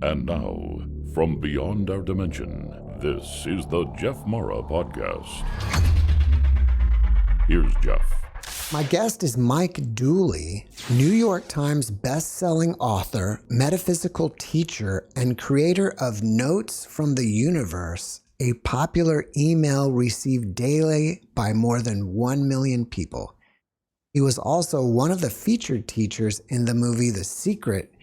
And now, from beyond our dimension, this is the JeffMara podcast. Here's Jeff. My guest is Mike Dooley, New York Times best-selling author, metaphysical teacher, and creator of Notes from the Universe, a popular email received daily by more than 1 million people. He was also one of the featured teachers in the movie The Secret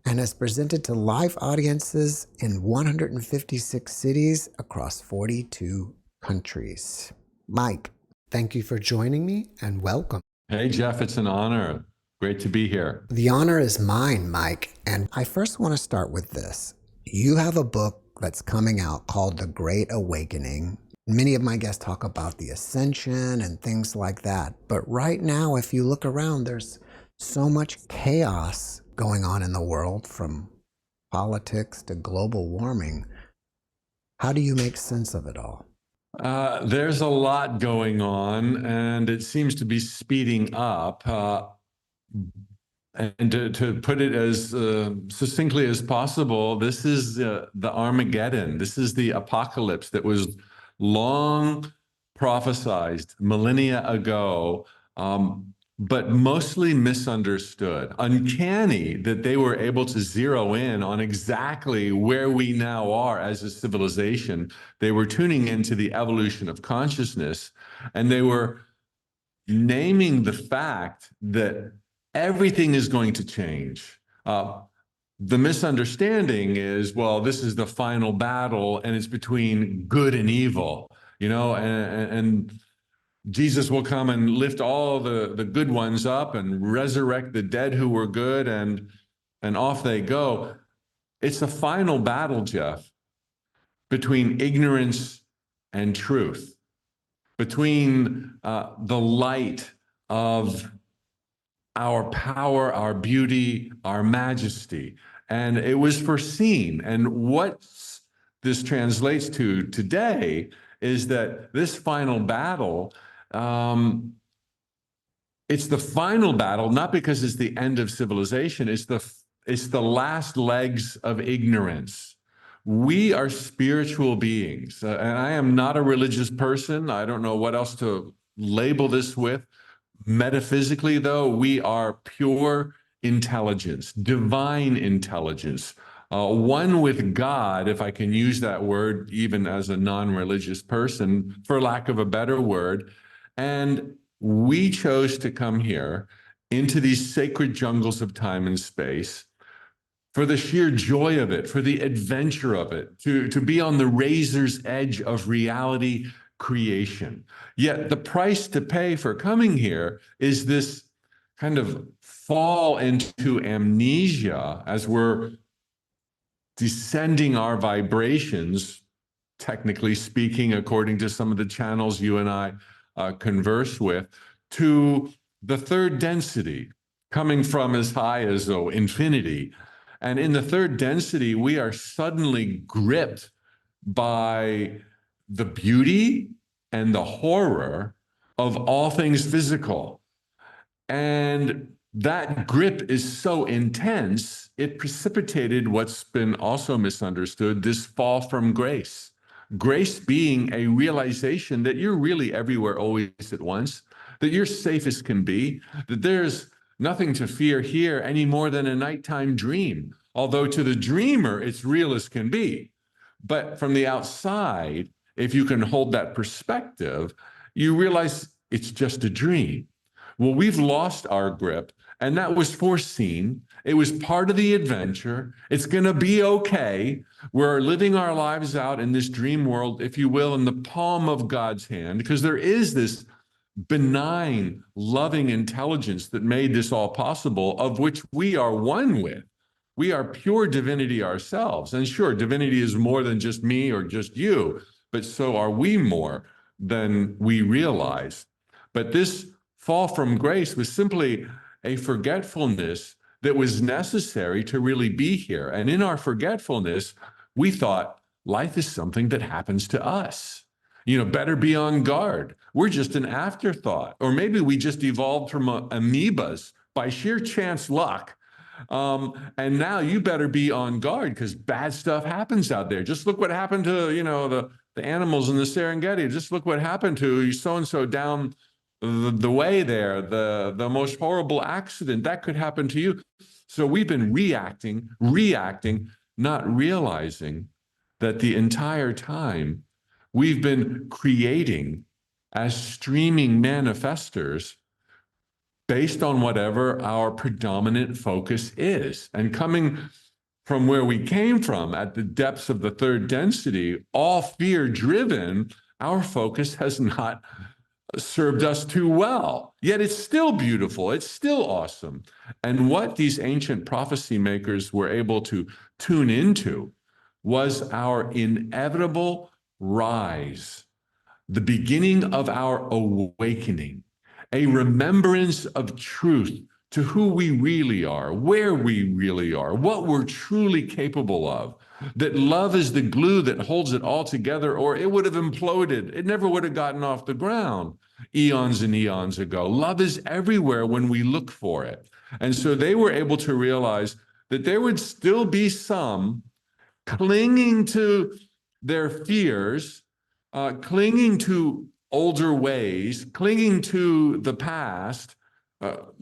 and has presented to live audiences in 156 cities across 42 countries. Mike, thank you for joining me and welcome. Hey, Jeff, it's an honor. Great to be here. The honor is mine, Mike. And I first want to start with this. You have a book that's coming out called The Great Awakening. Many of my guests talk about the ascension and things like that. But right now, if you look around, there's so much chaos going on in the world, from politics to global warming. How do you make sense of it all? There's a lot going on, and it seems to be speeding up. And to put it as succinctly as possible, this is the Armageddon. This is the apocalypse that was long prophesied millennia ago, but mostly misunderstood. Uncanny that they were able to zero in on exactly where we now are as a civilization. They were tuning into the evolution of consciousness, and they were naming the fact that everything is going to change. The misunderstanding is, well, this is the final battle, and it's between good and evil, and Jesus will come and lift all the good ones up and resurrect the dead who were good, and off they go. It's a final battle, Jeff, between ignorance and truth, between the light of our power, our beauty, our majesty. And it was foreseen. And what this translates to today is that this final battle, it's the final battle, not because it's the end of civilization, it's the last legs of ignorance. We are spiritual beings, and I am not a religious person. I don't know what else to label this with. Metaphysically, though, we are pure intelligence, divine intelligence, one with God, if I can use that word, even as a non-religious person, for lack of a better word. And we chose to come here into these sacred jungles of time and space for the sheer joy of it, for the adventure of it, to be on the razor's edge of reality creation. Yet the price to pay for coming here is this kind of fall into amnesia as we're descending our vibrations, technically speaking, according to some of the channels you and I converse with, to the third density, coming from as high as infinity. And in the third density, we are suddenly gripped by the beauty and the horror of all things physical. And that grip is so intense, it precipitated what's been also misunderstood, this fall from grace. Grace being a realization that you're really everywhere, always at once, that you're safe as can be, that there's nothing to fear here any more than a nighttime dream. Although to the dreamer, it's real as can be. But from the outside, if you can hold that perspective, you realize it's just a dream. Well, we've lost our grip, and that was foreseen. It was part of the adventure. It's going to be okay. We're living our lives out in this dream world, if you will, in the palm of God's hand, because there is this benign, loving intelligence that made this all possible, of which we are one with. We are pure divinity ourselves. And sure, divinity is more than just me or just you, but so are we more than we realize. But this fall from grace was simply a forgetfulness that was necessary to really be here. And in our forgetfulness, we thought life is something that happens to us. Better be on guard. We're just an afterthought. Or maybe we just evolved from amoebas by sheer chance luck. And now you better be on guard because bad stuff happens out there. Just look what happened to, the animals in the Serengeti. Just look what happened to so-and-so down the way there, the most horrible accident that could happen to you. So we've been reacting, not realizing that the entire time we've been creating as streaming manifestors based on whatever our predominant focus is. And coming from where we came from at the depths of the third density, all fear driven, our focus has not served us too well. Yet it's still beautiful. It's still awesome. And what these ancient prophecy makers were able to tune into was our inevitable rise, the beginning of our awakening, a remembrance of truth to who we really are, where we really are, what we're truly capable of, that love is the glue that holds it all together, or it would have imploded. It never would have gotten off the ground eons and eons ago. Love is everywhere when we look for it. And so they were able to realize that there would still be some clinging to their fears, clinging to older ways, clinging to the past,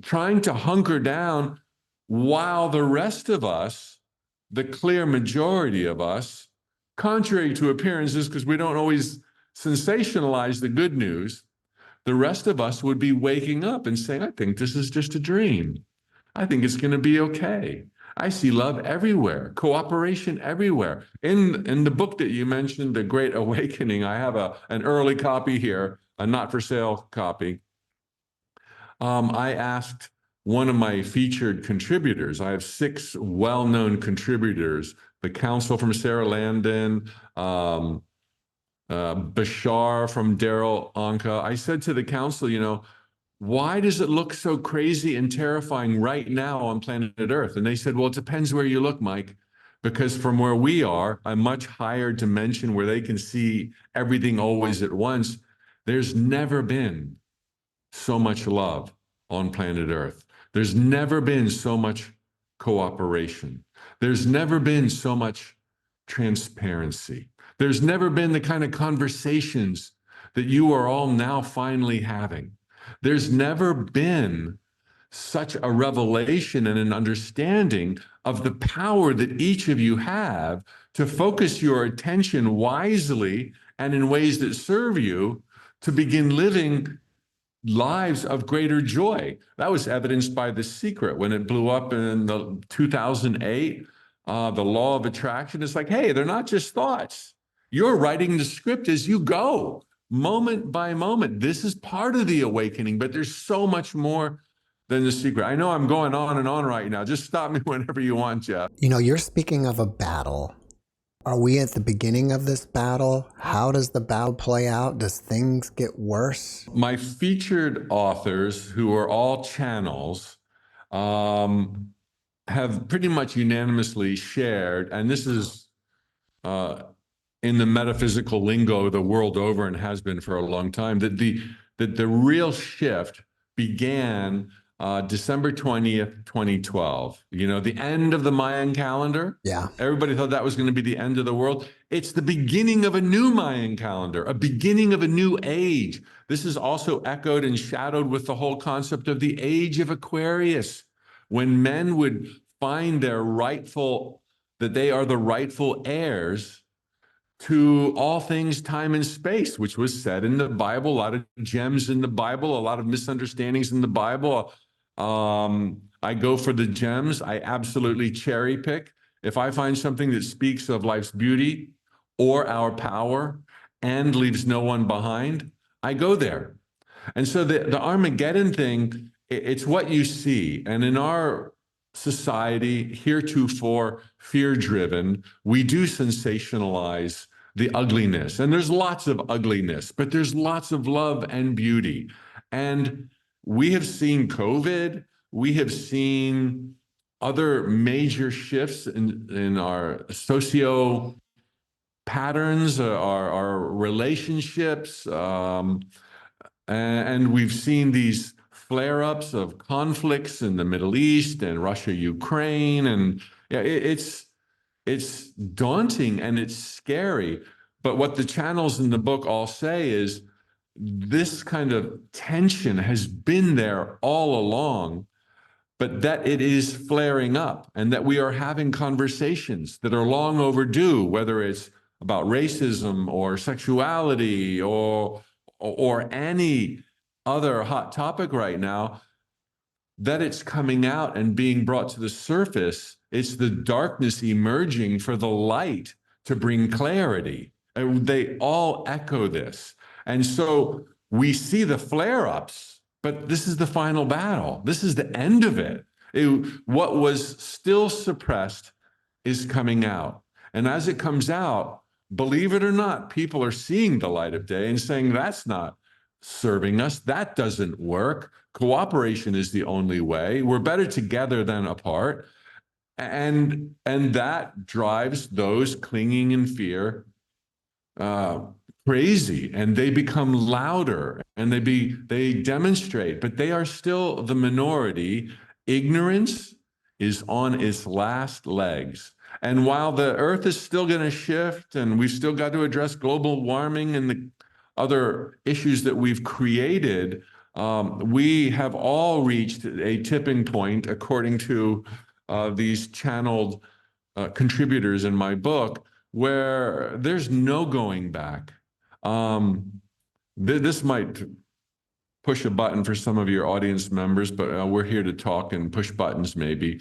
trying to hunker down, while the rest of us, the clear majority of us, contrary to appearances, because we don't always sensationalize the good news, the rest of us would be waking up and saying, I think this is just a dream. I think it's going to be okay. I see love everywhere, cooperation everywhere. In the book that you mentioned, The Great Awakening, I have an early copy here, a not-for-sale copy. I asked one of my featured contributors, I have 6 well-known contributors, the Council from Sarah Landon, Bashar from Daryl Anka. I said to the council, why does it look so crazy and terrifying right now on planet Earth? And they said, well, it depends where you look, Mike, because from where we are, a much higher dimension where they can see everything always at once, there's never been so much love on planet Earth. There's never been so much cooperation. There's never been so much transparency. There's never been the kind of conversations that you are all now finally having. There's never been such a revelation and an understanding of the power that each of you have to focus your attention wisely and in ways that serve you to begin living lives of greater joy. That was evidenced by The Secret when it blew up in 2008. The law of attraction is like, hey, they're not just thoughts. You're writing the script as you go, moment by moment. This is part of the awakening, but there's so much more than The Secret. I know I'm going on and on right now. Just stop me whenever you want, Jeff. You're speaking of a battle. Are we at the beginning of this battle? How does the battle play out? Does things get worse? My featured authors, who are all channels, have pretty much unanimously shared, and this is in the metaphysical lingo the world over and has been for a long time, that the real shift began December 20th, 2012. The end of the Mayan calendar. Yeah. Everybody thought that was going to be the end of the world. It's the beginning of a new Mayan calendar, a beginning of a new age. This is also echoed and shadowed with the whole concept of the age of Aquarius, when men would find that they are the rightful heirs to all things, time and space, which was said in the Bible, a lot of gems in the Bible, a lot of misunderstandings in the Bible. I go for the gems. I absolutely cherry pick. If I find something that speaks of life's beauty or our power and leaves no one behind, I go there. And so the Armageddon thing, it's what you see. And in our society, heretofore fear-driven, we do sensationalize the ugliness. And there's lots of ugliness, but there's lots of love and beauty. And we have seen COVID. We have seen other major shifts in our socio patterns, our relationships. And we've seen these flare-ups of conflicts in the Middle East and Russia, Ukraine, and yeah, it's daunting and it's scary. But what the channels in the book all say is this kind of tension has been there all along, but that it is flaring up and that we are having conversations that are long overdue, whether it's about racism or sexuality or any other hot topic right now, that it's coming out and being brought to the surface. It's the darkness emerging for the light to bring clarity. And they all echo this. And so we see the flare-ups, but this is the final battle. This is the end of it. What was still suppressed is coming out. And as it comes out, believe it or not, people are seeing the light of day and saying, that's not serving us. That doesn't work. Cooperation is the only way. We're better together than apart. And that drives those clinging in fear crazy, and they become louder and they demonstrate, but they are still the minority. Ignorance is on its last legs. And while the earth is still going to shift and we've still got to address global warming and the other issues that we've created, we have all reached a tipping point, according to these channeled contributors in my book, where there's no going back. This might push a button for some of your audience members, but we're here to talk and push buttons maybe.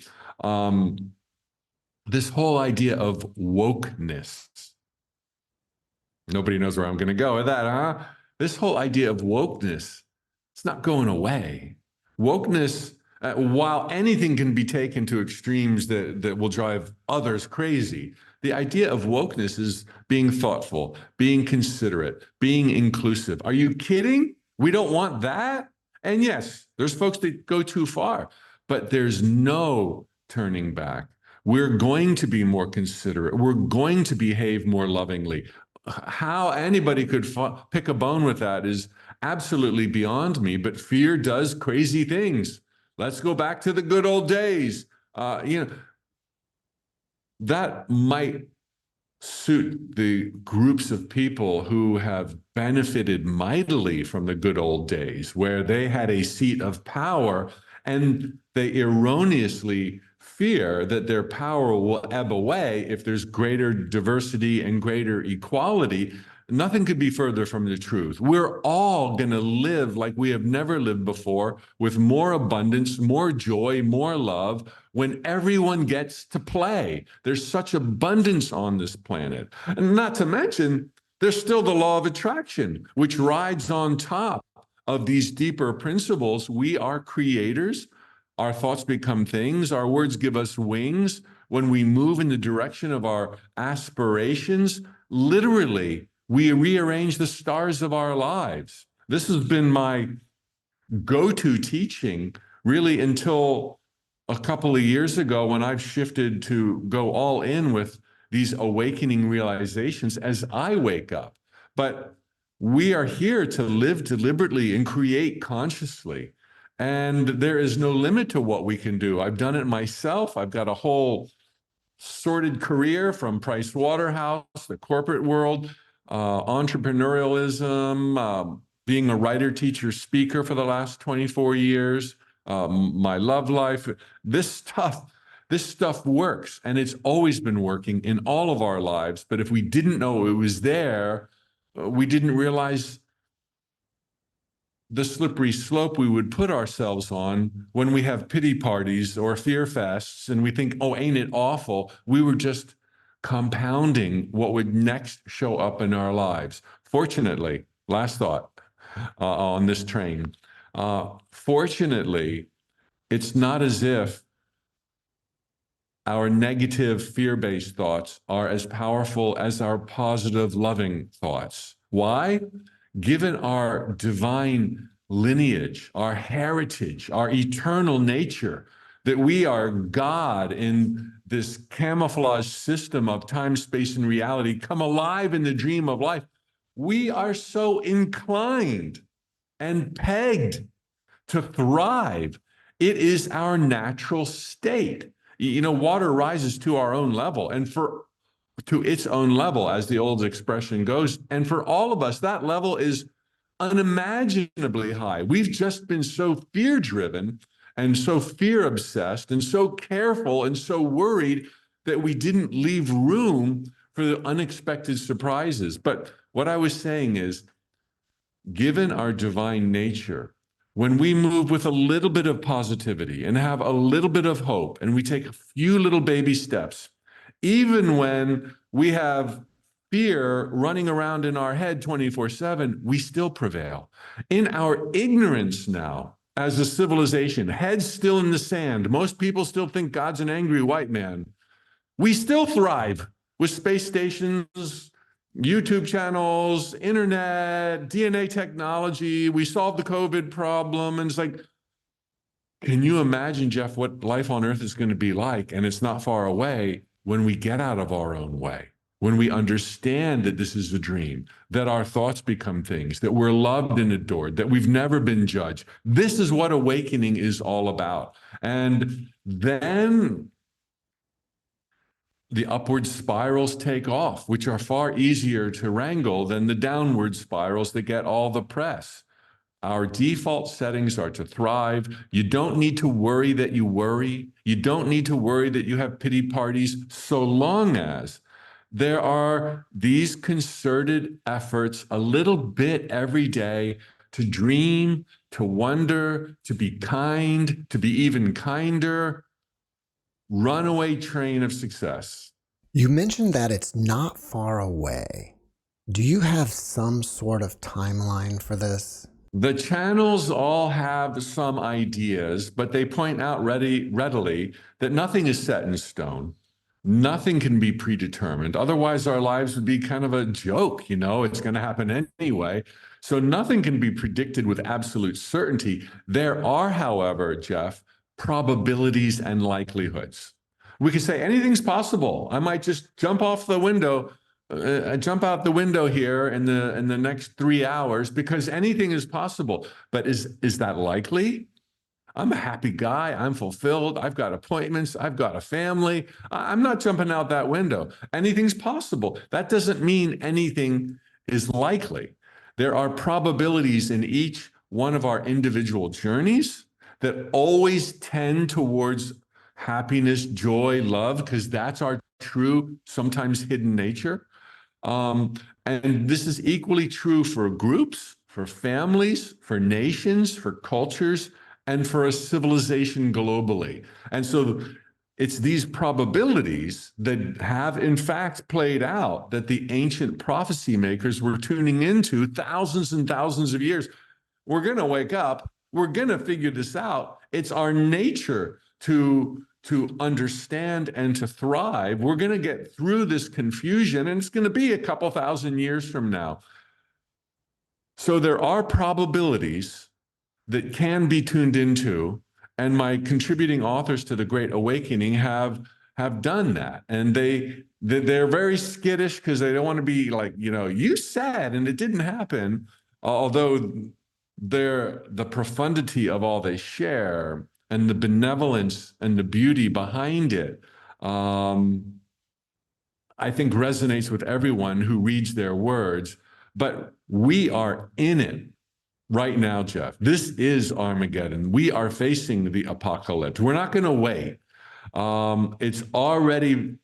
This whole idea of wokeness. Nobody knows where I'm going to go with that, huh? This whole idea of wokeness, it's not going away. Wokeness, while anything can be taken to extremes that will drive others crazy, the idea of wokeness is being thoughtful, being considerate, being inclusive. Are you kidding? We don't want that? And yes, there's folks that go too far, but there's no turning back. We're going to be more considerate. We're going to behave more lovingly. How anybody could pick a bone with that is absolutely beyond me, but fear does crazy things. Let's go back to the good old days. That might suit the groups of people who have benefited mightily from the good old days, where they had a seat of power and they erroneously fear that their power will ebb away if there's greater diversity and greater equality. Nothing could be further from the truth. We're all going to live like we have never lived before, with more abundance, more joy, more love, when everyone gets to play. There's such abundance on this planet. And not to mention, there's still the law of attraction, which rides on top of these deeper principles. We are creators. Our thoughts become things. Our words give us wings. When we move in the direction of our aspirations, literally, we rearrange the stars of our lives. This has been my go-to teaching really until a couple of years ago, when I've shifted to go all in with these awakening realizations as I wake up. But we are here to live deliberately and create consciously. And there is no limit to what we can do. I've done it myself. I've got a whole sordid career from Price Waterhouse, the corporate world, entrepreneurialism, being a writer, teacher, speaker for the last 24 years, my love life. This stuff works, and it's always been working in all of our lives. But if we didn't know it was there, we didn't realize the slippery slope we would put ourselves on when we have pity parties or fear fests and we think, oh, ain't it awful? We were just compounding what would next show up in our lives. Fortunately, last thought on this train, fortunately, it's not as if our negative fear-based thoughts are as powerful as our positive loving thoughts. Why? Given our divine lineage, our heritage, our eternal nature, that we are God in this camouflage system of time, space, and reality, come alive in the dream of life, we are so inclined and pegged to thrive. It is our natural state. You know, water rises to our own level, and to its own level, as the old expression goes. And for all of us, that level is unimaginably high. We've just been so fear-driven and so fear-obsessed and so careful and so worried that we didn't leave room for the unexpected surprises. But what I was saying is, given our divine nature, when we move with a little bit of positivity and have a little bit of hope, and we take a few little baby steps, even when we have fear running around in our head 24/7, we still prevail. In our ignorance now, as a civilization, heads still in the sand, most people still think God's an angry white man. We still thrive with space stations, YouTube channels, internet, DNA technology. We solved the COVID problem. And it's like, can you imagine, Jeff, what life on Earth is going to be like? And it's not far away when we get out of our own way, when we understand that this is a dream, that our thoughts become things, that we're loved and adored, that we've never been judged. This is what awakening is all about. And then the upward spirals take off, which are far easier to wrangle than the downward spirals that get all the press. Our default settings are to thrive. You don't need to worry that you worry. You don't need to worry that you have pity parties, so long as there are these concerted efforts a little bit every day to dream, to wonder, to be kind, to be even kinder. Runaway train of success. You mentioned that it's not far away. Do you have some sort of timeline for this? The channels all have some ideas, but they point out readily that nothing is set in stone. Nothing can be predetermined. Otherwise, our lives would be kind of a joke, you know, it's going to happen anyway. So nothing can be predicted with absolute certainty. There are, however, Jeff, probabilities and likelihoods. We could say anything's possible. I might just jump out the window here in the next 3 hours, because anything is possible. But is that likely? I'm a happy guy. I'm fulfilled. I've got appointments. I've got a family. I'm not jumping out that window. Anything's possible. That doesn't mean anything is likely. There are probabilities in each one of our individual journeys that always tend towards happiness, joy, love, because that's our true, sometimes hidden nature. And this is equally true for groups, for families, for nations, for cultures, and for a civilization globally. And so it's these probabilities that have in fact played out that the ancient prophecy makers were tuning into thousands and thousands of years. We're going to wake up. We're going to figure this out. It's our nature to understand and to thrive. We're going to get through this confusion, and it's going to be a couple thousand years from now. So there are probabilities that can be tuned into, and my contributing authors to the Great Awakening have done that. And they're very skittish because they don't want to be like, you know, you said and it didn't happen, although the profundity of all they share and the benevolence and the beauty behind it, I think resonates with everyone who reads their words. But we are in it right now, Jeff. This is Armageddon. We are facing the apocalypse. We're not going to wait. It's already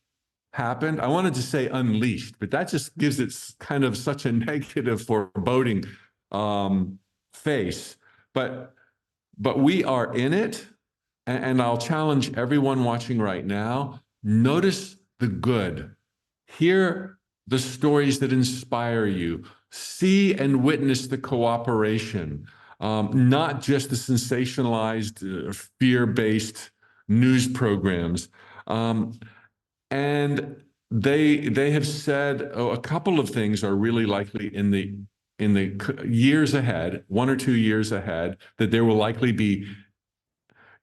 happened. I wanted to say unleashed, but that just gives it kind of such a negative, foreboding face. But we are in it, and I'll challenge everyone watching right now. Notice the good. Hear the stories that inspire you. See and witness the cooperation, not just the sensationalized, fear-based news programs. And they have said a couple of things are really likely in the years ahead, 1 or 2 years ahead, that there will likely be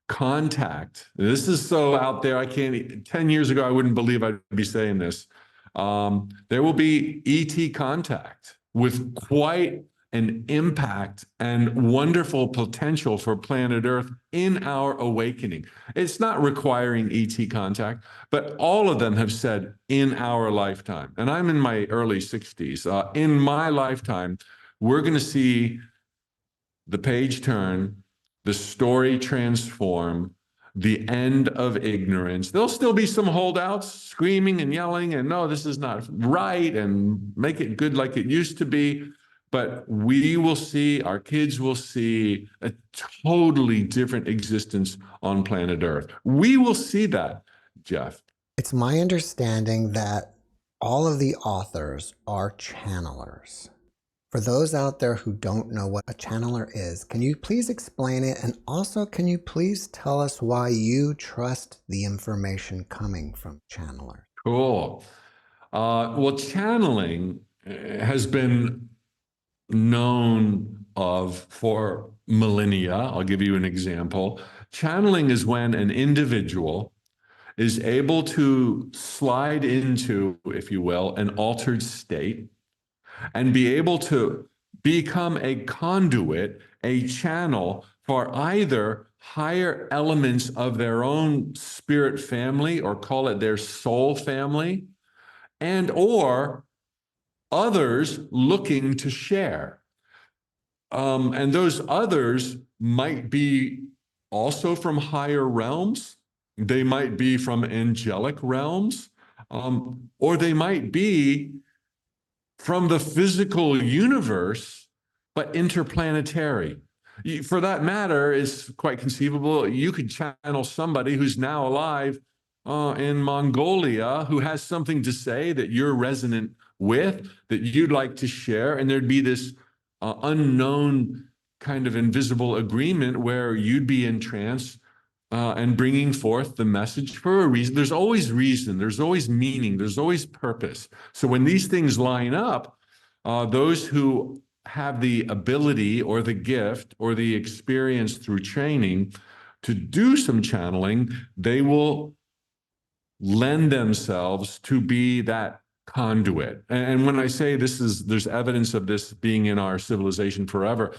contact. This is so out there. 10 years ago, I wouldn't believe I'd be saying this. There will be ET contact with quite and impact and wonderful potential for planet Earth in our awakening. It's not requiring ET contact, but all of them have said in our lifetime. And I'm in my early 60s. In my lifetime, we're going to see the page turn, the story transform, the end of ignorance. There'll still be some holdouts screaming and yelling and no, this is not right and make it good like it used to be. But we will see, our kids will see a totally different existence on planet Earth. We will see that, Jeff. It's my understanding that all of the authors are channelers. For those out there who don't know what a channeler is, can you please explain it? And also, can you please tell us why you trust the information coming from channelers? Cool. Well, channeling has been known of for millennia. I'll give you an example. Channeling is when an individual is able to slide into, if you will, an altered state and be able to become a conduit, a channel for either higher elements of their own spirit family, or call it their soul family, and or others looking to share. And those others might be also from higher realms. They might be from angelic realms, or they might be from the physical universe, but interplanetary. For that matter, it's quite conceivable you could channel somebody who's now alive in Mongolia who has something to say that you're resonant with, that you'd like to share, and there'd be this unknown kind of invisible agreement where you'd be in trance and bringing forth the message for a reason. There's always reason, there's always meaning, there's always purpose. So when these things line up, those who have the ability or the gift or the experience through training to do some channeling, they will lend themselves to be that conduit. And when I say this is, there's evidence of this being in our civilization forever,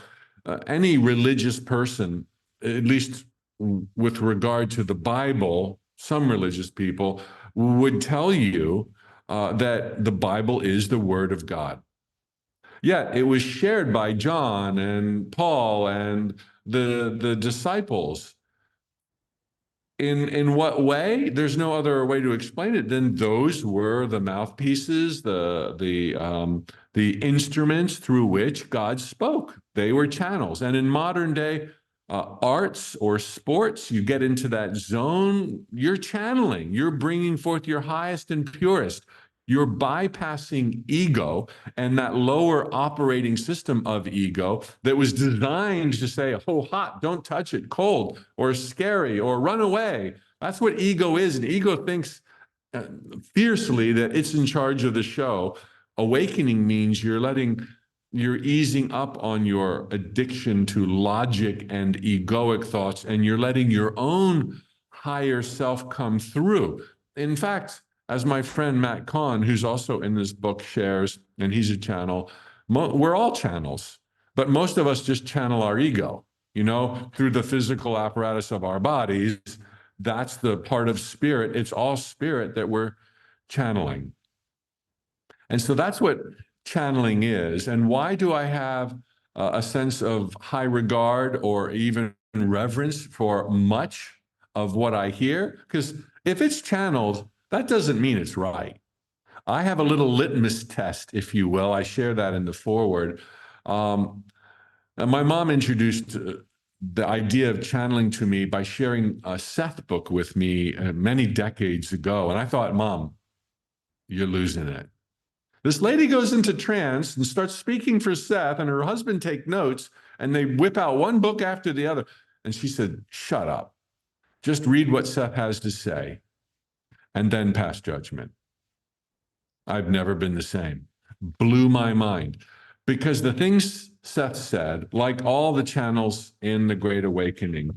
any religious person, at least with regard to the Bible, some religious people would tell you that the Bible is the Word of God. Yet it was shared by John and Paul and the disciples. In what way? There's no other way to explain it than those were the mouthpieces, the instruments through which God spoke. They were channels. And in modern day arts or sports, you get into that zone, you're channeling, you're bringing forth your highest and purest. You're bypassing ego and that lower operating system of ego that was designed to say, oh, hot, don't touch it, cold, or scary, or run away. That's what ego is. And ego thinks fiercely that it's in charge of the show. Awakening means you're easing up on your addiction to logic and egoic thoughts, and you're letting your own higher self come through. In fact, as my friend Matt Kahn, who's also in this book, shares, and he's a channel, we're all channels, but most of us just channel our ego, through the physical apparatus of our bodies. That's the part of spirit. It's all spirit that we're channeling. And so that's what channeling is. And why do I have a sense of high regard or even reverence for much of what I hear? Because if it's channeled, that doesn't mean it's right. I have a little litmus test, if you will. I share that in the foreword. And my mom introduced the idea of channeling to me by sharing a Seth book with me many decades ago. And I thought, Mom, you're losing it. This lady goes into trance and starts speaking for Seth, and her husband take notes, and they whip out one book after the other. And she said, shut up. Just read what Seth has to say, and then pass judgment. I've never been the same. Blew my mind. Because the things Seth said, like all the channels in the Great Awakening,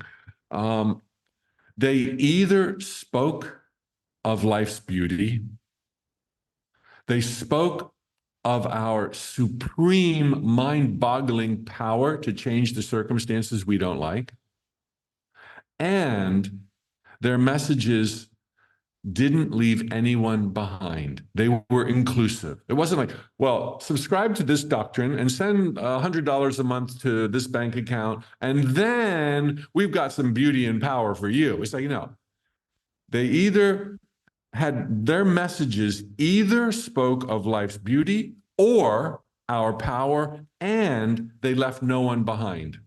they either spoke of life's beauty, they spoke of our supreme mind-boggling power to change the circumstances we don't like. And their messages didn't leave anyone behind. They were inclusive. It wasn't like, well, subscribe to this doctrine and send $100 a month to this bank account, and then we've got some beauty and power for you. It's like, they either had their messages either spoke of life's beauty or our power, and they left no one behind.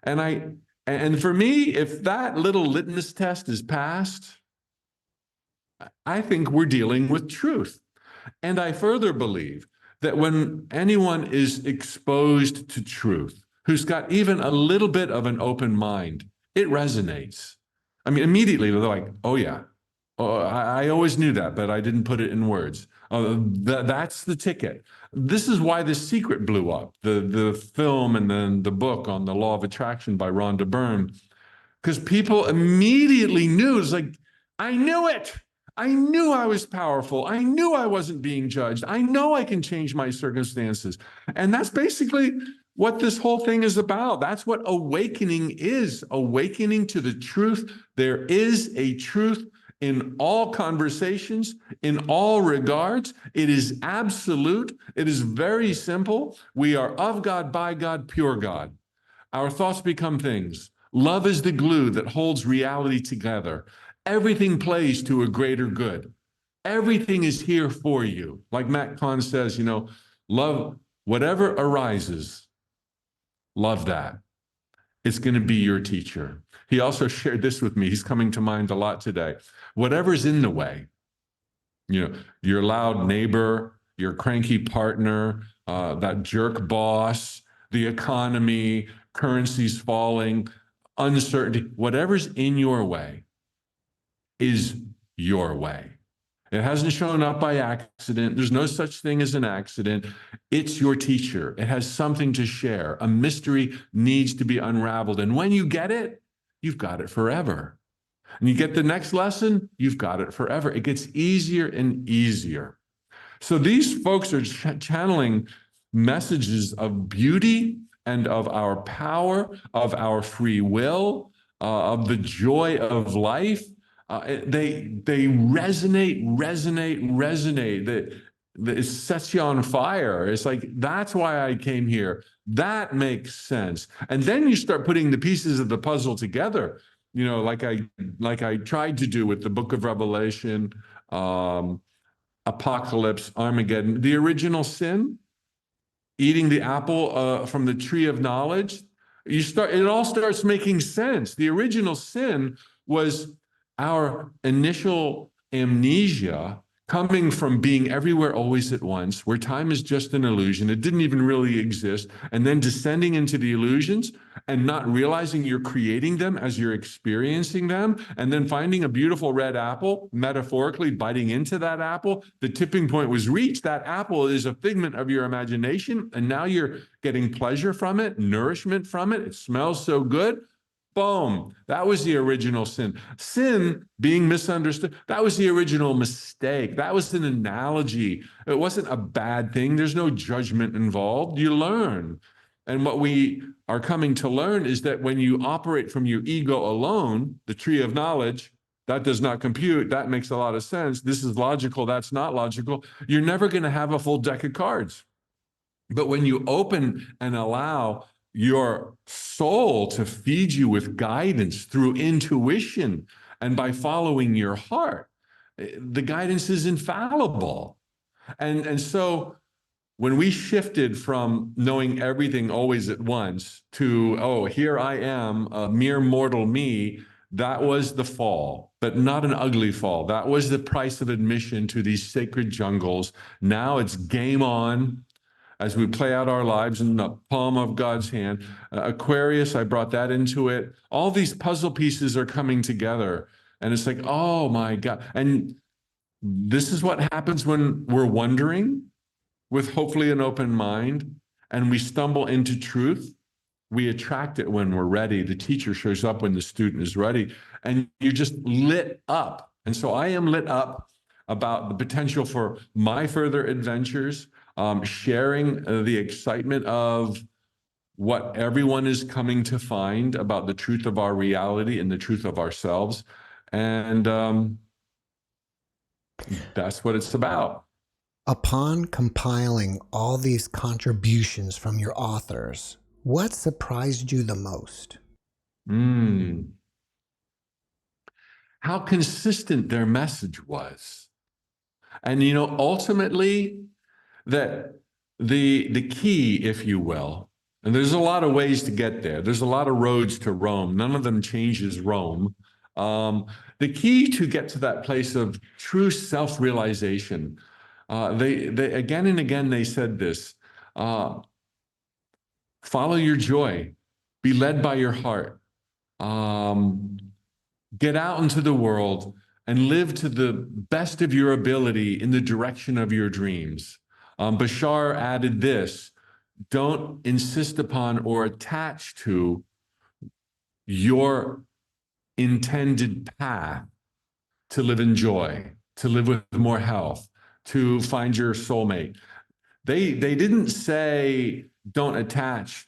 And for me, if that little litmus test is passed, I think we're dealing with truth. And I further believe that when anyone is exposed to truth, who's got even a little bit of an open mind, it resonates. I mean, immediately they're like, oh yeah, oh, I always knew that, but I didn't put it in words. That's the ticket. This is why The Secret blew up, the film and then the book on the law of attraction by Rhonda Byrne, because people immediately knew. It's like, I knew it. I knew I was powerful. I knew I wasn't being judged. I know I can change my circumstances. And that's basically what this whole thing is about. That's what awakening is, awakening to the truth. There is a truth in all conversations, in all regards. It is absolute. It is very simple. We are of God, by God, pure God. Our thoughts become things. Love is the glue that holds reality together. Everything plays to a greater good. Everything is here for you. Like Matt Kahn says, love, whatever arises, love that. It's going to be your teacher. He also shared this with me. He's coming to mind a lot today. Whatever's in the way, your loud neighbor, your cranky partner, that jerk boss, the economy, currencies falling, uncertainty, whatever's in your way is your way. It hasn't shown up by accident. There's no such thing as an accident. It's your teacher. It has something to share. A mystery needs to be unraveled. And when you get it, you've got it forever. And you get the next lesson, you've got it forever. It gets easier and easier. So these folks are channeling messages of beauty and of our power, of our free will, of the joy of life. They resonate. It sets you on fire. It's like, that's why I came here. That makes sense. And then you start putting the pieces of the puzzle together, like I tried to do with the Book of Revelation, Apocalypse, Armageddon. The original sin, eating the apple from the tree of knowledge, it all starts making sense. The original sin was our initial amnesia coming from being everywhere always at once, where time is just an illusion. It didn't even really exist. And then descending into the illusions and not realizing you're creating them as you're experiencing them. And then finding a beautiful red apple, metaphorically biting into that apple. The tipping point was reached. That apple is a figment of your imagination. And now you're getting pleasure from it, nourishment from it. It smells so good. Boom. That was the original sin. Sin being misunderstood. That was the original mistake. That was an analogy. It wasn't a bad thing. There's no judgment involved. You learn. And what we are coming to learn is that when you operate from your ego alone, the tree of knowledge, that does not compute. That makes a lot of sense. This is logical. That's not logical. You're never going to have a full deck of cards. But when you open and allow your soul to feed you with guidance through intuition and by following your heart, the guidance is infallible. And so when we shifted from knowing everything always at once to, oh, here I am, a mere mortal me, that was the fall, but not an ugly fall. That was the price of admission to these sacred jungles. Now it's game on. As we play out our lives in the palm of God's hand. Aquarius, I brought that into it. All these puzzle pieces are coming together. And it's like, oh my God. And this is what happens when we're wondering with hopefully an open mind and we stumble into truth. We attract it when we're ready. The teacher shows up when the student is ready. And you're just lit up. And so I am lit up about the potential for my further adventures. sharing the excitement of what everyone is coming to find about the truth of our reality and the truth of ourselves. And that's what it's about. Upon compiling all these contributions from your authors, what surprised you the most? How consistent their message was. And, ultimately, that the key, if you will, and there's a lot of ways to get there. There's a lot of roads to Rome. None of them changes Rome. The key to get to that place of true self-realization, they again and again, they said this, follow your joy, be led by your heart, get out into the world and live to the best of your ability in the direction of your dreams. Bashar added this, don't insist upon or attach to your intended path to live in joy, to live with more health, to find your soulmate. They didn't say don't attach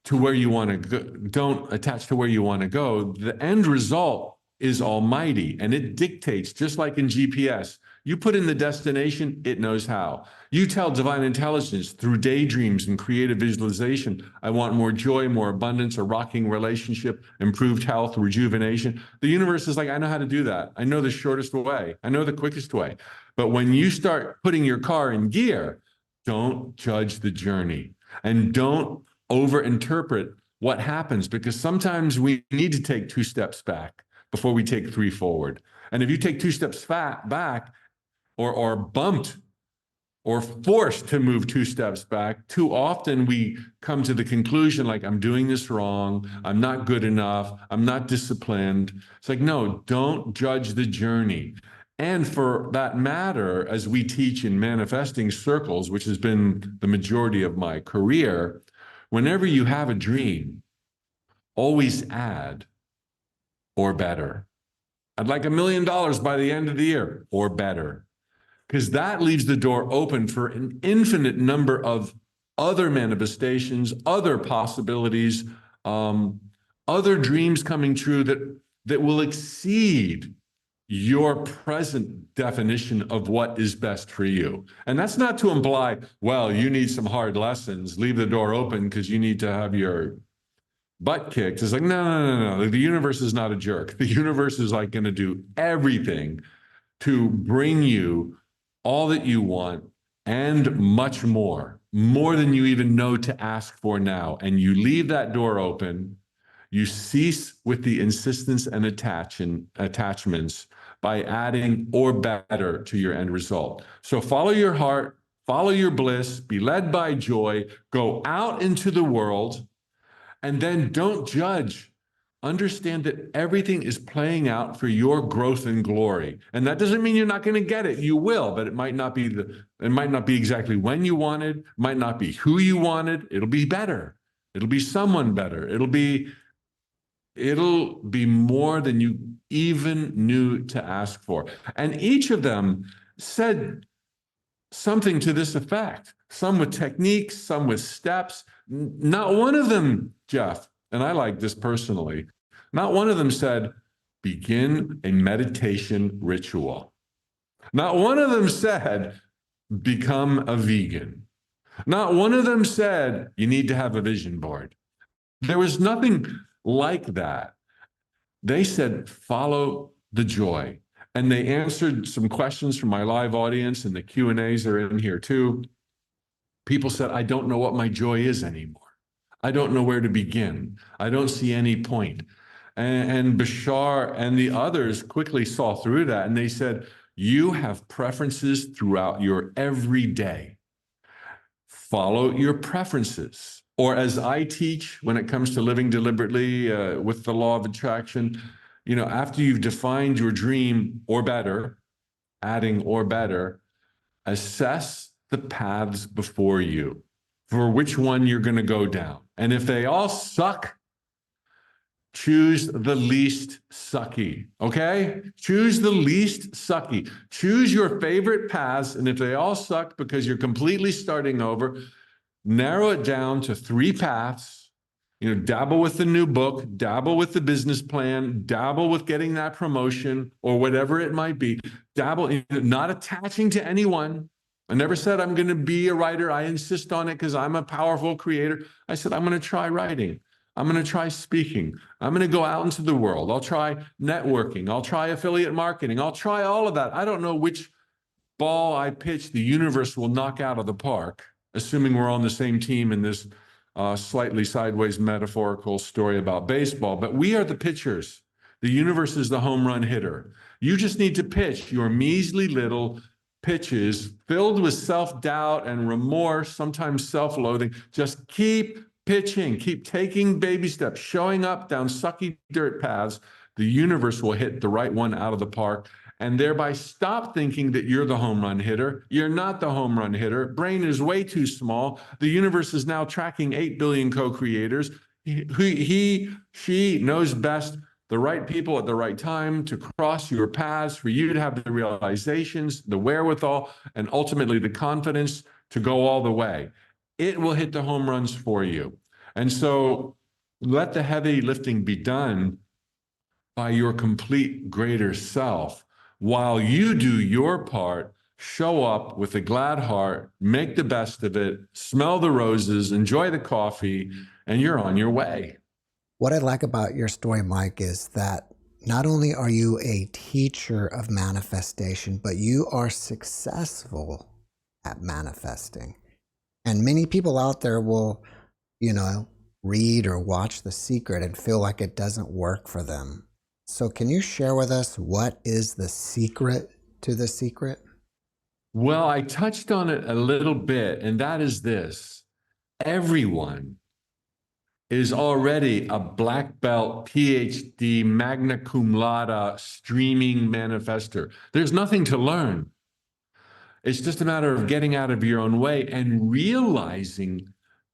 to where you want to go. Don't attach to where you want to go. The end result is almighty, and it dictates, just like in GPS. You put in the destination, it knows how. You tell divine intelligence through daydreams and creative visualization, I want more joy, more abundance, a rocking relationship, improved health, rejuvenation. The universe is like, I know how to do that. I know the shortest way. I know the quickest way. But when you start putting your car in gear, don't judge the journey and don't overinterpret what happens, because sometimes we need to take 2 steps back before we take 3 forward. And if you take 2 steps back, or bumped or forced to move 2 steps back, too often we come to the conclusion like, I'm doing this wrong, I'm not good enough, I'm not disciplined. It's like, no, don't judge the journey. And for that matter, as we teach in manifesting circles, which has been the majority of my career, whenever you have a dream, always add or better. I'd like $1 million by the end of the year or better, because that leaves the door open for an infinite number of other manifestations, other possibilities, other dreams coming true that will exceed your present definition of what is best for you. And that's not to imply, well, you need some hard lessons, leave the door open because you need to have your butt kicked. It's like, no. The universe is not a jerk. The universe is like going to do everything to bring you all that you want and much more than you even know to ask for now. And you leave that door open. You cease with the insistence and attachments by adding or better to your end result. So follow your heart, follow your bliss, be led by joy, go out into the world, and then don't judge. Understand that everything is playing out for your growth and glory. And that doesn't mean you're not going to get it. You will, but it might not be exactly when you wanted, might not be who you wanted. It'll be better. It'll be someone better. It'll be more than you even knew to ask for. And each of them said something to this effect, some with techniques, some with steps. Not one of them, Jeff, and I like this personally, not one of them said, begin a meditation ritual. Not one of them said, become a vegan. Not one of them said, you need to have a vision board. There was nothing like that. They said, follow the joy. And they answered some questions from my live audience, and the Q&As are in here too. People said, I don't know what my joy is anymore. I don't know where to begin. I don't see any point. And Bashar and the others quickly saw through that, and they said, you have preferences throughout your everyday. Follow your preferences. Or as I teach when it comes to living deliberately with the law of attraction, after you've defined your dream or better, adding or better, assess the paths before you for which one you're going to go down. And if they all suck, choose the least sucky, okay? Choose the least sucky. Choose your favorite paths, and if they all suck because you're completely starting over, narrow it down to 3 paths. You know, dabble with the new book, dabble with the business plan, dabble with getting that promotion or whatever it might be. Dabble in not attaching to anyone. I never said I'm going to be a writer. I insist on it because I'm a powerful creator. I said, I'm going to try writing. I'm going to try speaking. I'm going to go out into the world. I'll try networking. I'll try affiliate marketing. I'll try all of that. I don't know which ball I pitch the universe will knock out of the park, assuming we're on the same team in this slightly sideways metaphorical story about baseball. But we are the pitchers. The universe is the home run hitter. You just need to pitch your measly little pitches filled with self-doubt and remorse, sometimes self-loathing. Just keep pitching, keep taking baby steps, showing up down sucky dirt paths. The universe will hit the right one out of the park, and thereby stop thinking that you're the home run hitter. You're not the home run hitter. Brain is way too small. The universe is now tracking 8 billion co-creators. She knows best the right people at the right time to cross your paths, for you to have the realizations, the wherewithal, and ultimately the confidence to go all the way. It will hit the home runs for you. And so let the heavy lifting be done by your complete greater self. While you do your part, show up with a glad heart, make the best of it, smell the roses, enjoy the coffee, and you're on your way. What I like about your story, Mike, is that not only are you a teacher of manifestation, but you are successful at manifesting. And many people out there will, read or watch The Secret and feel like it doesn't work for them. So can you share with us what is the secret to The Secret? Well, I touched on it a little bit, and that is this. Everyone is already a black belt, PhD, magna cum laude, streaming manifester. There's nothing to learn. It's just a matter of getting out of your own way and realizing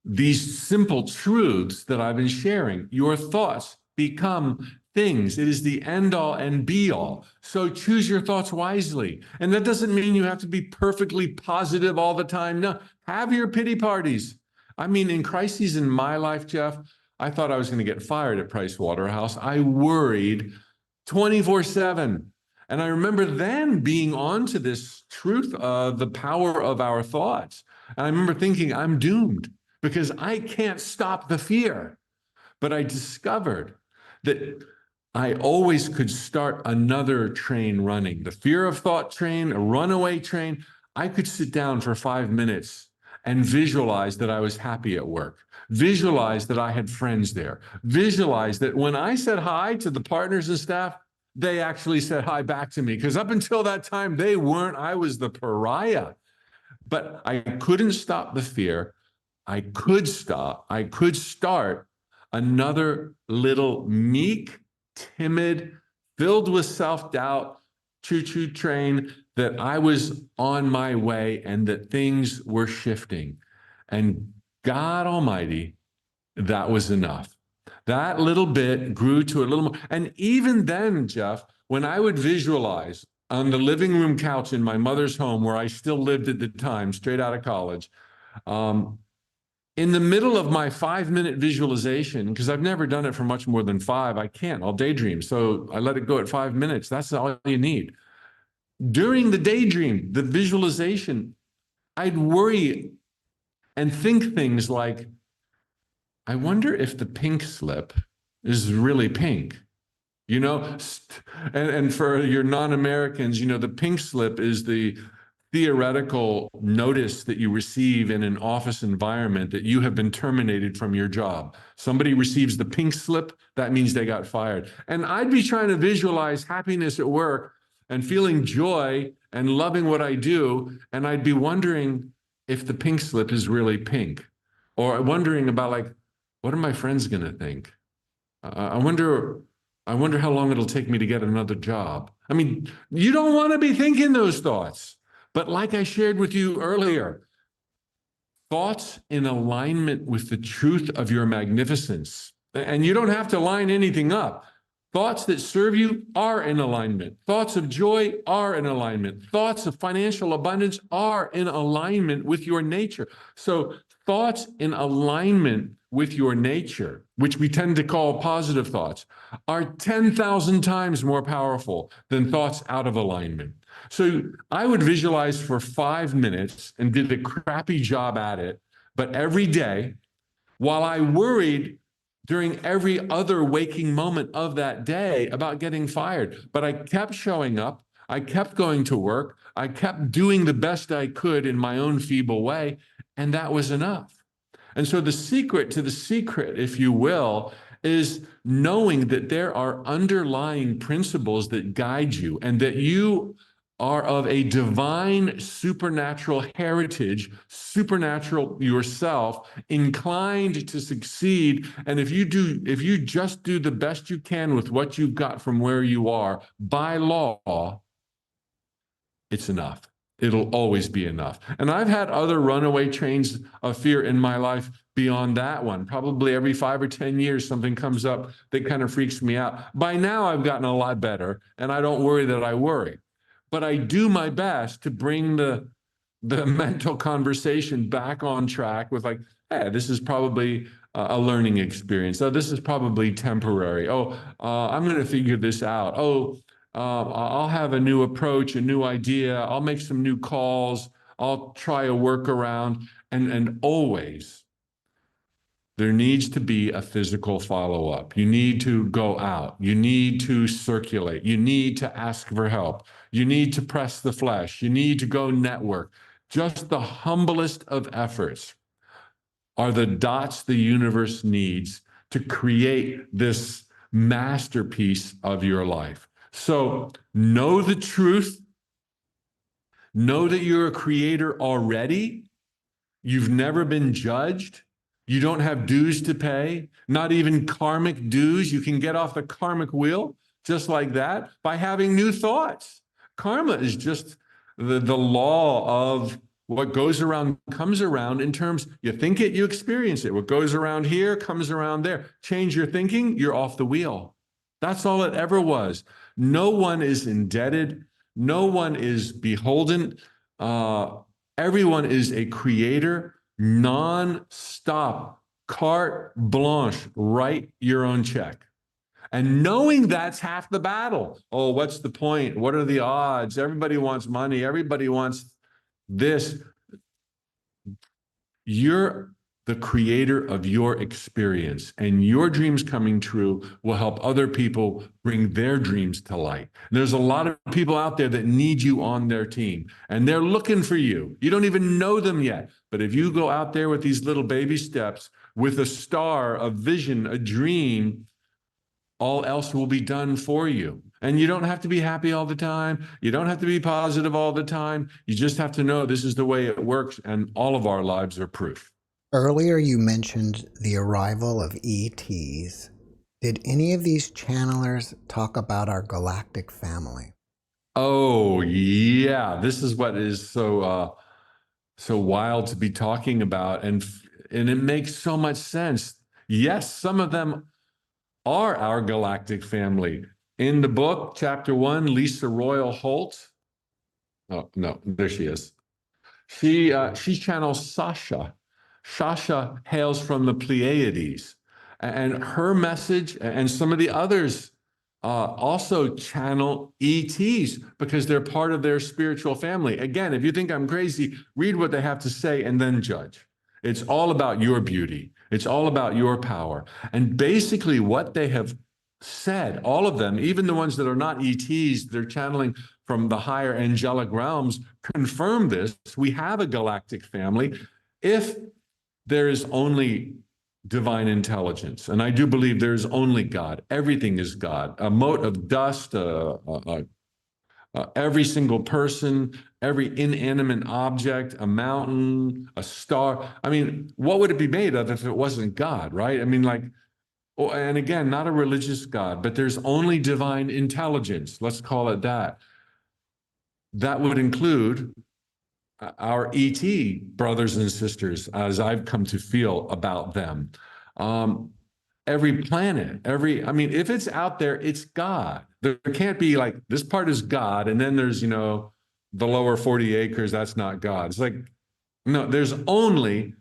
these simple truths that I've been sharing. Your thoughts become things. It is the end all and be all. So choose your thoughts wisely. And that doesn't mean you have to be perfectly positive all the time. No, have your pity parties. I mean, in crises in my life, Jeff, I thought I was going to get fired at Price Waterhouse. I worried 24/7. And I remember then being on to this truth of the power of our thoughts. And I remember thinking, I'm doomed because I can't stop the fear. But I discovered that I always could start another train running. The fear of thought train, a runaway train. I could sit down for 5 minutes and visualize that I was happy at work. Visualize that I had friends there. Visualize that when I said hi to the partners and staff, they actually said hi back to me. Because up until that time, they weren't. I was the pariah. But I couldn't stop the fear. I could start another little meek, timid, filled with self-doubt, choo-choo train that I was on my way and that things were shifting. And God Almighty, that was enough. That little bit grew to a little more. And even then, Jeff, when I would visualize on the living room couch in my mother's home, where I still lived at the time, straight out of college, in the middle of my 5-minute visualization, because I've never done it for much more than 5, I can't, I'll daydream. So I let it go at 5 minutes. That's all you need. During the daydream, the visualization, I'd worry and think things like, I wonder if the pink slip is really pink. And for your non-Americans, the pink slip is the theoretical notice that you receive in an office environment that you have been terminated from your job. Somebody receives the pink slip, that means they got fired. And I'd be trying to visualize happiness at work and feeling joy and loving what I do. And I'd be wondering if the pink slip is really pink, or wondering about what are my friends going to think? I wonder how long it'll take me to get another job. I mean, you don't want to be thinking those thoughts. But like I shared with you earlier, thoughts in alignment with the truth of your magnificence And you don't have to line anything up. Thoughts that serve you are in alignment. Thoughts of joy are in alignment. Thoughts of financial abundance are in alignment with your nature. So thoughts in alignment with your nature, which we tend to call positive thoughts, are 10,000 times more powerful than thoughts out of alignment. So I would visualize for 5 minutes and did a crappy job at it, but every day, while I worried during every other waking moment of that day about getting fired. But I kept showing up. I kept going to work. I kept doing the best I could in my own feeble way. And that was enough. And so the secret to the secret, if you will, is knowing that there are underlying principles that guide you and that you are of a divine supernatural heritage, supernatural yourself, inclined to succeed. And if you just do the best you can with what you've got from where you are, by law, it's enough. It'll always be enough. And I've had other runaway trains of fear in my life beyond that one. Probably every 5 or 10 years, something comes up that kind of freaks me out. By now, I've gotten a lot better, and I don't worry that I worry. But I do my best to bring the mental conversation back on track with like, hey, this is probably a learning experience. Oh, this is probably temporary. Oh, I'm going to figure this out. Oh, I'll have a new approach, a new idea. I'll make some new calls. I'll try a workaround. And always, there needs to be a physical follow-up. You need to go out. You need to circulate. You need to ask for help. You need to press the flesh. You need to go network. Just the humblest of efforts are the dots the universe needs to create this masterpiece of your life. So know the truth. Know that you're a creator already. You've never been judged. You don't have dues to pay, not even karmic dues. You can get off the karmic wheel just like that by having new thoughts. Karma is just the law of what goes around comes around in terms, you think it, you experience it. What goes around here comes around there. Change your thinking, you're off the wheel. That's all it ever was. No one is indebted. No one is beholden. Everyone is a creator, non-stop, carte blanche, write your own check. And knowing that's half the battle. Oh, what's the point? What are the odds? Everybody wants money. Everybody wants this. You're the creator of your experience, and your dreams coming true will help other people bring their dreams to light. There's a lot of people out there that need you on their team, and they're looking for you. You don't even know them yet. But if you go out there with these little baby steps, with a star, a vision, a dream, all else will be done for you. And you don't have to be happy all the time. You don't have to be positive all the time. You just have to know this is the way it works, and all of our lives are proof. Earlier, you mentioned the arrival of ETs. Did any of these channelers talk about our galactic family? Oh, yeah. This is what is so wild to be talking about. And it makes so much sense. Yes, some of them are our galactic family. In the book, chapter 1, Lisa Royal Holt. Oh, no, there she is. She channels Sasha. Sasha hails from the Pleiades, and her message, and some of the others also channel ETs because they're part of their spiritual family. Again, if you think I'm crazy, read what they have to say and then judge. It's all about your beauty. It's all about your power. And basically what they have said, all of them, even the ones that are not ETs, they're channeling from the higher angelic realms, confirm this. We have a galactic family. If there is only divine intelligence, and I do believe there is only God, everything is God, a mote of dust, every single person, every inanimate object, a mountain, a star. I mean, what would it be made of if it wasn't God, right? I mean, like, oh, and again, not a religious God, but there's only divine intelligence. Let's call it that. That would include our ET brothers and sisters, as I've come to feel about them. every planet, I mean, if it's out there, it's God. There can't be like, this part is God, and then there's, the lower 40 acres, that's not God. It's like, no, there's only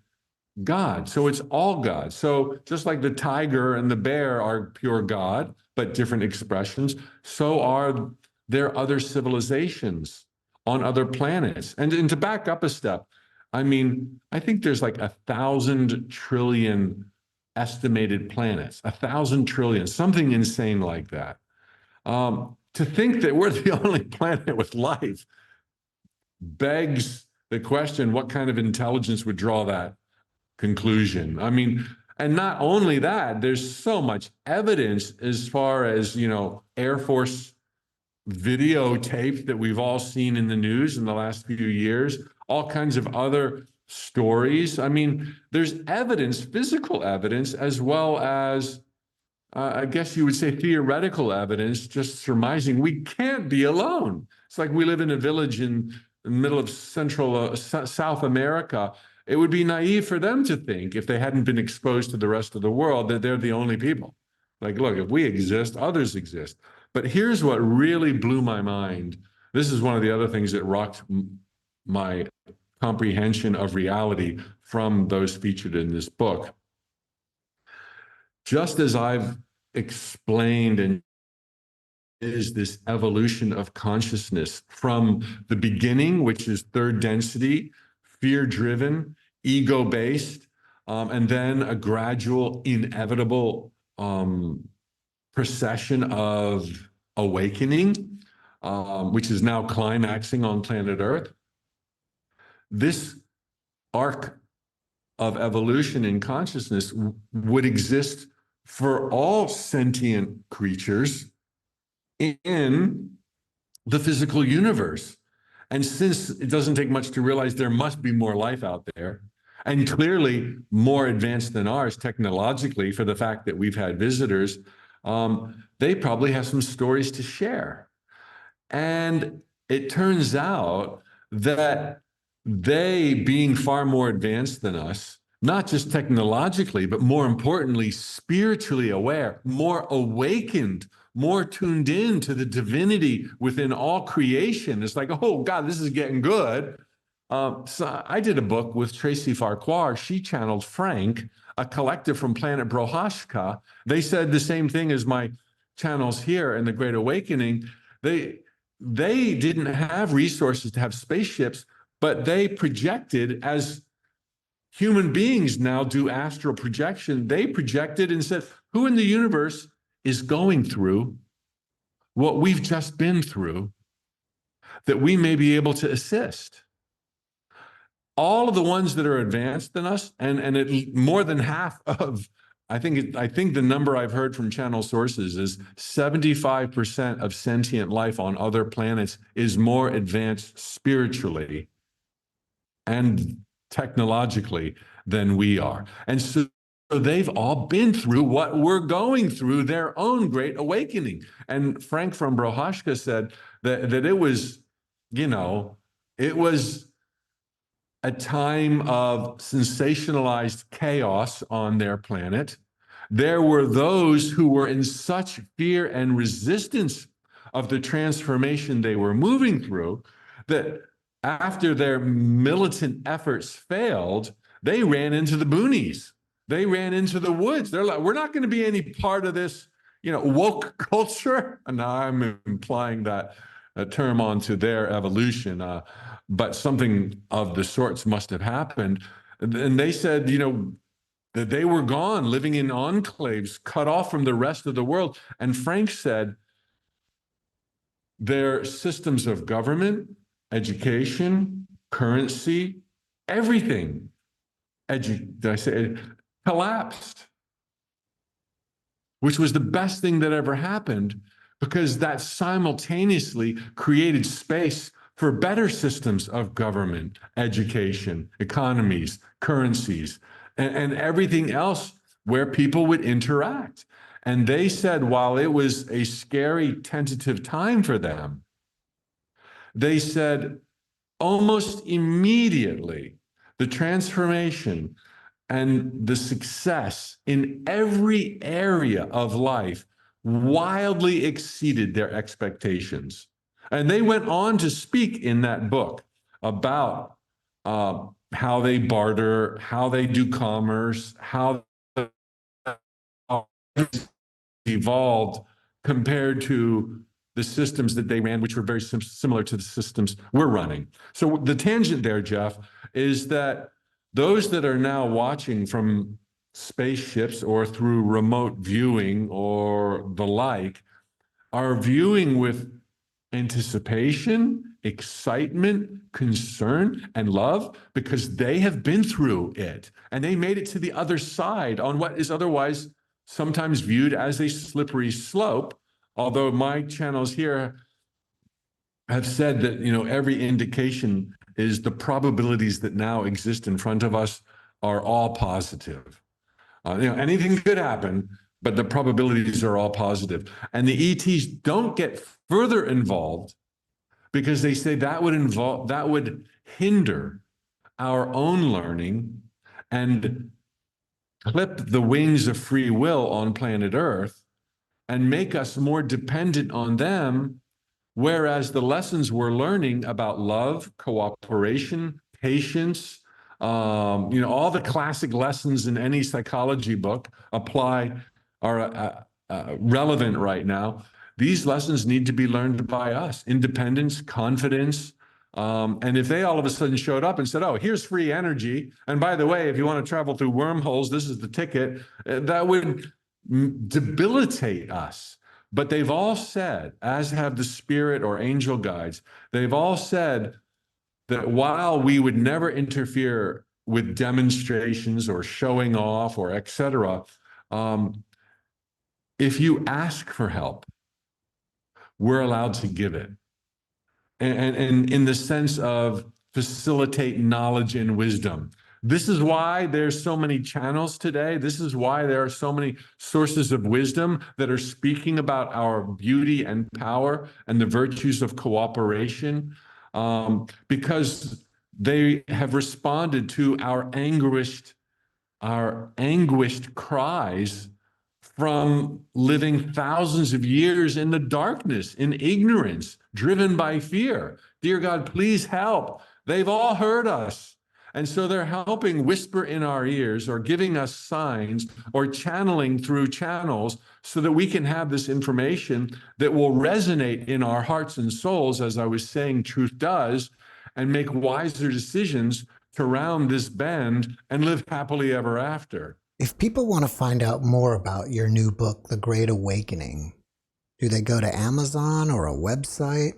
God. So it's all God. So just like the tiger and the bear are pure God, but different expressions, so are there other civilizations on other planets. And to back up a step, I mean, I think there's like 1,000 trillion estimated planets, 1,000 trillion, something insane like that. To think that we're the only planet with life begs the question, what kind of intelligence would draw that conclusion? I mean, and not only that, there's so much evidence as far as, Air Force videotape that we've all seen in the news in the last few years, all kinds of other stories. I mean, there's evidence, physical evidence, as well as, I guess you would say, theoretical evidence, just surmising we can't be alone. It's like we live in a village in the middle of South America. It would be naive for them to think, if they hadn't been exposed to the rest of the world, that they're the only people. Like, look, if we exist, others exist. But here's what really blew my mind. This is one of the other things that rocked my comprehension of reality from those featured in this book. Just as I've explained, and is this evolution of consciousness from the beginning, which is third density, fear-driven, ego-based, and then a gradual, inevitable procession of awakening, which is now climaxing on planet Earth. This arc of evolution in consciousness would exist for all sentient creatures in the physical universe. And since it doesn't take much to realize there must be more life out there, and clearly more advanced than ours technologically, for the fact that we've had visitors, they probably have some stories to share. And it turns out that they, being far more advanced than us, not just technologically, but more importantly, spiritually aware, more awakened, more tuned in to the divinity within all creation. It's like, oh God, this is getting good. So I did a book with Tracy Farquhar. She channeled Frank, a collective from planet Brohashka. They said the same thing as my channels here in the Great Awakening. They didn't have resources to have spaceships, but they projected, as human beings now do astral projection. They projected and said, who in the universe is going through what we've just been through that we may be able to assist? All of the ones that are advanced than us, and more than half of, I think the number I've heard from channel sources is 75% of sentient life on other planets is more advanced spiritually and technologically than we are. And so they've all been through what we're going through, their own great awakening. And Frank from Brohashka said that it was, it was a time of sensationalized chaos on their planet. There were those who were in such fear and resistance of the transformation they were moving through that after their militant efforts failed, they ran into the boonies. They ran into the woods. They're like, we're not going to be any part of this, woke culture. And now I'm implying that term onto their evolution, but something of the sorts must have happened. And they said, that they were gone, living in enclaves, cut off from the rest of the world. And Frank said their systems of government, education, currency, everything, collapsed, which was the best thing that ever happened, because that simultaneously created space for better systems of government, education, economies, currencies, and everything else where people would interact. And they said, while it was a scary, tentative time for them, they said almost immediately the transformation and the success in every area of life wildly exceeded their expectations. And they went on to speak in that book about how they barter, how they do commerce, how evolved compared to the systems that they ran, which were very similar to the systems we're running. So the tangent there, Jeff, is that those that are now watching from spaceships or through remote viewing or the like are viewing with anticipation, excitement, concern, and love because they have been through it and they made it to the other side on what is otherwise sometimes viewed as a slippery slope. Although my channels here have said that, every indication is the probabilities that now exist in front of us are all positive. Anything could happen, but the probabilities are all positive. And the ETs don't get further involved because they say that would hinder our own learning and clip the wings of free will on planet Earth and make us more dependent on them. Whereas the lessons we're learning about love, cooperation, patience, all the classic lessons in any psychology book are relevant right now. These lessons need to be learned by us: independence, confidence. And if they all of a sudden showed up and said, "Oh, here's free energy, and by the way, if you want to travel through wormholes, this is the ticket," that would debilitate us. But they've all said, as have the spirit or angel guides, they've all said that while we would never interfere with demonstrations or showing off or etc., if you ask for help, we're allowed to give it. And in the sense of facilitate knowledge and wisdom. This is why there's so many channels today. This is why there are so many sources of wisdom that are speaking about our beauty and power and the virtues of cooperation, because they have responded to our anguished cries from living thousands of years in the darkness, in ignorance, driven by fear. Dear God, please help. They've all heard us. And so they're helping whisper in our ears or giving us signs or channeling through channels so that we can have this information that will resonate in our hearts and souls, as I was saying, truth does, and make wiser decisions to round this bend and live happily ever after. If people want to find out more about your new book, The Great Awakening, do they go to Amazon or a website?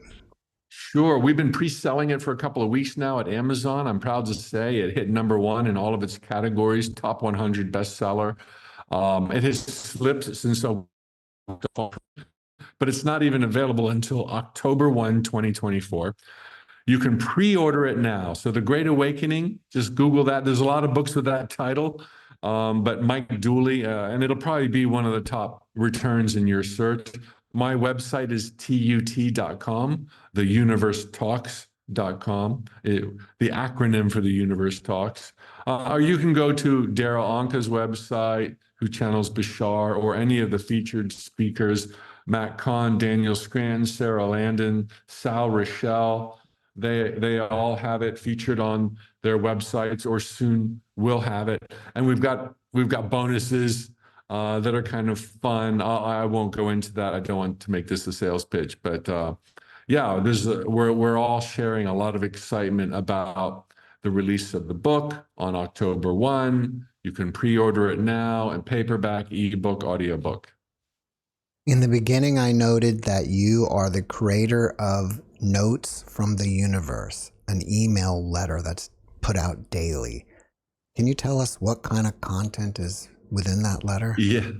Sure. We've been pre-selling it for a couple of weeks now at Amazon. I'm proud to say it hit #1 in all of its categories, top 100 bestseller. It has slipped since, but it's not even available until October 1, 2024. You can pre-order it now. So The Great Awakening, just Google that. There's a lot of books with that title, but Mike Dooley, and it'll probably be one of the top returns in your search. My website is tut.com, theuniversetalks.com, the acronym for the Universe Talks. Or you can go to Daryl Anka's website, who channels Bashar, or any of the featured speakers, Matt Kahn, Daniel Scranton, Sarah Landon, Sal Rochelle. They all have it featured on their websites, or soon will have it. And we've got bonuses that are kind of fun. I won't go into that. I don't want to make this a sales pitch, but yeah, we're all sharing a lot of excitement about the release of the book on October 1. You can pre-order it now, and paperback, ebook, audiobook. In the beginning, I noted that you are the creator of Notes from the Universe, an email letter that's put out daily. Can you tell us what kind of content is within that letter? Yeah,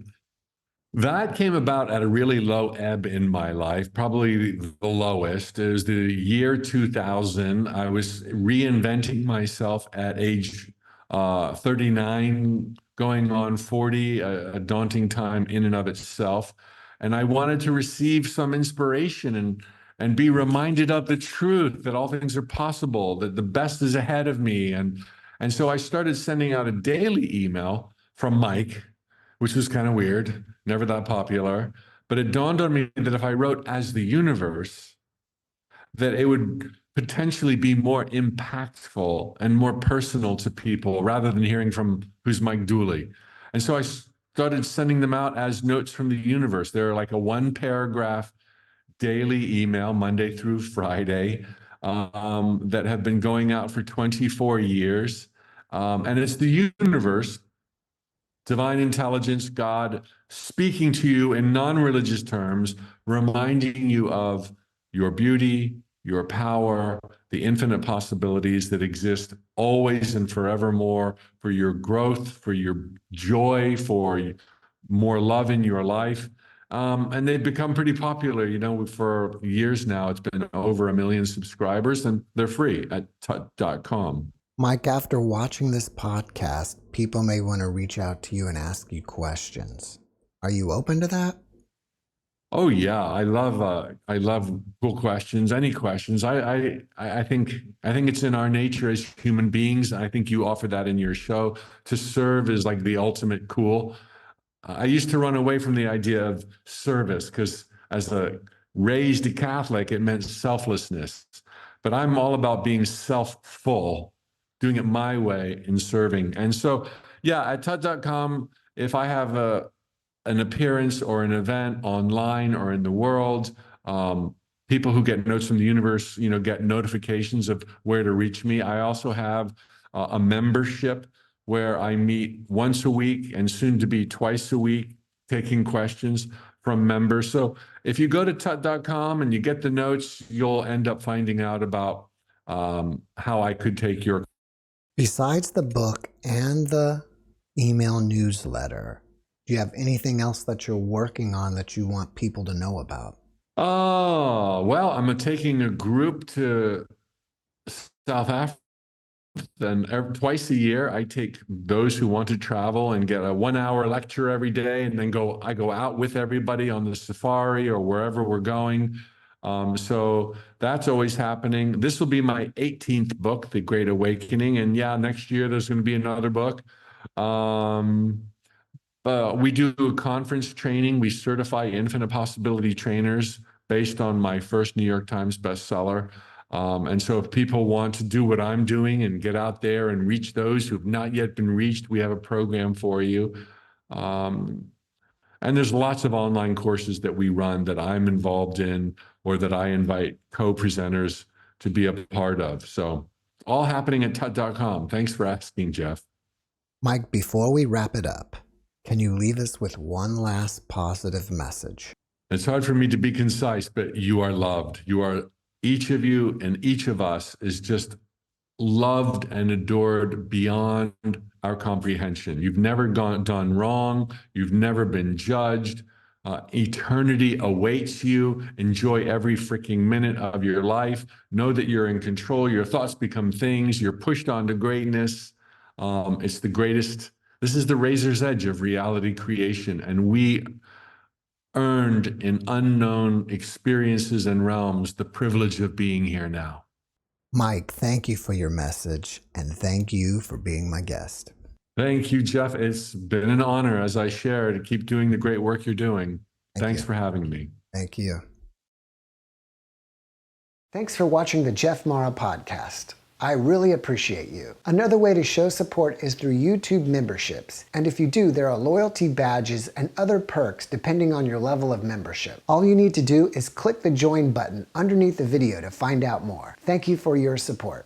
that came about at a really low ebb in my life, probably the lowest. It was the year 2000. I was reinventing myself at age 39, going on 40, a daunting time in and of itself. And I wanted to receive some inspiration and be reminded of the truth that all things are possible, that the best is ahead of me. And And so I started sending out a daily email from Mike, which was kind of weird, never that popular. But it dawned on me that if I wrote as the universe, that it would potentially be more impactful and more personal to people rather than hearing from who's Mike Dooley. And so I started sending them out as notes from the universe. They're like a 1-paragraph daily email, Monday through Friday, that have been going out for 24 years. And it's the universe, divine intelligence, God, speaking to you in non-religious terms, reminding you of your beauty, your power, the infinite possibilities that exist always and forevermore, for your growth, for your joy, for more love in your life. And they've become pretty popular, for years now. It's been over 1 million subscribers, and they're free at Tutcom. Mike, after watching this podcast, people may want to reach out to you and ask you questions. Are you open to that? Oh yeah, I love cool questions. Any questions? I think it's in our nature as human beings. I think you offer that in your show to serve is like the ultimate cool. I used to run away from the idea of service because as a raised Catholic, it meant selflessness. But I'm all about being self-full, doing it my way in serving. And so, yeah, at Tut.com, if I have an appearance or an event online or in the world, people who get notes from the universe, get notifications of where to reach me. I also have a membership where I meet once a week and soon to be twice a week, taking questions from members. So if you go to Tut.com and you get the notes, you'll end up finding out about how I could take your. Besides the book and the email newsletter, do you have anything else that you're working on that you want people to know about? Oh, well, I'm taking a group to South Africa. Then twice a year, I take those who want to travel and get a 1-hour lecture every day, and then I go out with everybody on the safari or wherever we're going. So that's always happening. This will be my 18th book, The Great Awakening, and yeah, next year there's going to be another book. We do a conference training. We certify infinite possibility trainers based on my first New York Times bestseller. And so if people want to do what I'm doing and get out there and reach those who've not yet been reached, we have a program for you. And there's lots of online courses that we run that I'm involved in or that I invite co-presenters to be a part of. So all happening at Tut.com. Thanks for asking, Jeff. Mike, before we wrap it up, can you leave us with one last positive message? It's hard for me to be concise, but you are loved. Each of you and each of us is just loved and adored beyond our comprehension. You've never done wrong. You've never been judged. Eternity awaits you. Enjoy every freaking minute of your life. Know that you're in control. Your thoughts become things. You're pushed on to greatness. It's the greatest. This is the razor's edge of reality creation. And we earned in unknown experiences and realms the privilege of being here now. Mike, thank you for your message, and thank you for being my guest. Thank you, Jeff. It's been an honor, as I share, to keep doing the great work you're doing. Thanks for having me. Thank you. Thanks for watching the JeffMara podcast. I really appreciate you. Another way to show support is through YouTube memberships. And if you do, there are loyalty badges and other perks depending on your level of membership. All you need to do is click the join button underneath the video to find out more. Thank you for your support.